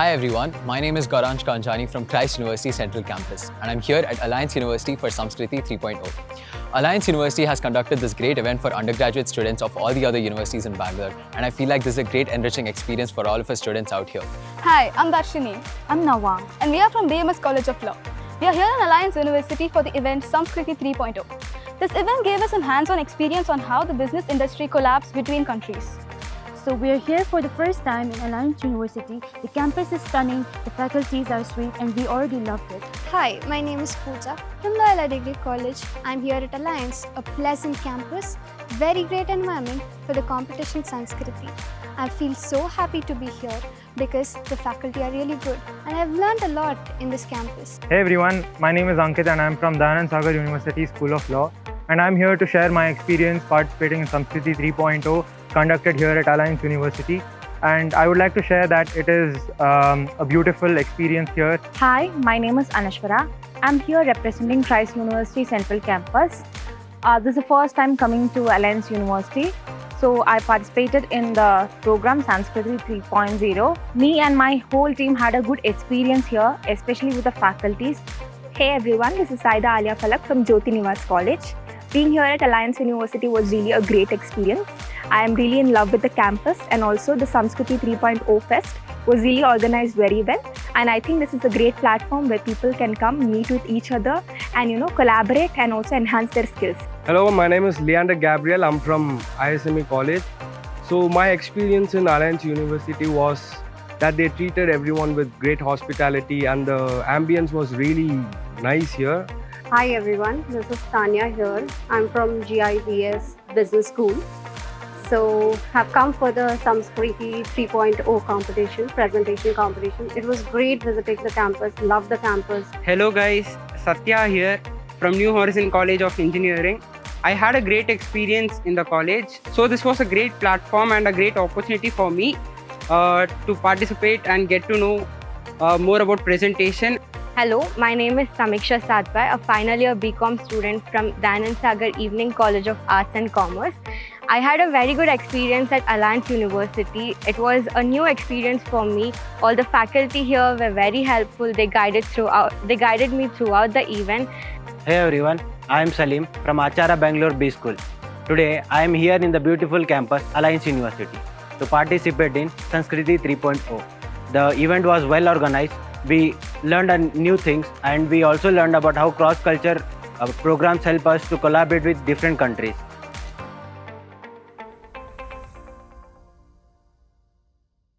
Hi everyone, my name is Gauransh Kanjani from Christ University Central Campus and I'm here at Alliance University for Samskruti 3.0. Alliance University has conducted this great event for undergraduate students of all the other universities in Bangalore and I feel like this is a great enriching experience for all of us students out here. Hi, I'm Darshini. I'm Nawa. And we are from BMS College of Law. We are here in Alliance University for the event Samskruti 3.0. This event gave us some hands-on experience on how the business industry collabs between countries. So we are here for the first time in Alliance University. The campus is stunning, the faculties are sweet, and we already loved it. Hi, my name is Pooja from Loyola Degree College. I'm here at Alliance, a pleasant campus, very great environment for the competition Samskruti. I feel so happy to be here because the faculty are really good and I've learned a lot in this campus. Hey everyone, my name is Ankit and I'm from Dayanand Sagar University School of Law and I'm here to share my experience participating in Samskruti 3.0 conducted here at Alliance University. And I would like to share that it is a beautiful experience here. Hi, my name is Anashwara. I'm here representing Christ University Central Campus. This is the first time coming to Alliance University. So I participated in the program Samskruti 3.0. Me and my whole team had a good experience here, especially with the faculties. Hey everyone, this is Saida Alia Falak from Jyoti Nivas College. Being here at Alliance University was really a great experience. I am really in love with the campus and also the Samskruti 3.0 Fest was really organized very well. And I think this is a great platform where people can come meet with each other and collaborate and also enhance their skills. Hello, my name is Leander Gabriel. I'm from ISME College. So my experience in Alliance University was that they treated everyone with great hospitality and the ambience was really nice here. Hi everyone, this is Tanya here. I'm from GIBS Business School. So have come for the Samskruti 3.0 competition, presentation competition. It was great visiting the campus, love the campus. Hello guys, Satya here from New Horizon College of Engineering. I had a great experience in the college. So this was a great platform and a great opportunity for me to participate and get to know more about presentation. Hello, my name is Samiksha Satpai, a final year BCom student from Dayanand Sagar Evening College of Arts and Commerce. I had a very good experience at Alliance University. It was a new experience for me. All the faculty here were very helpful. They guided me throughout the event. Hey everyone, I am Salim from Achara Bangalore B School. Today I am here in the beautiful campus Alliance University to participate in Samskruti 3.0. The event was well organized. We learned new things and we also learned about how cross-culture programs help us to collaborate with different countries.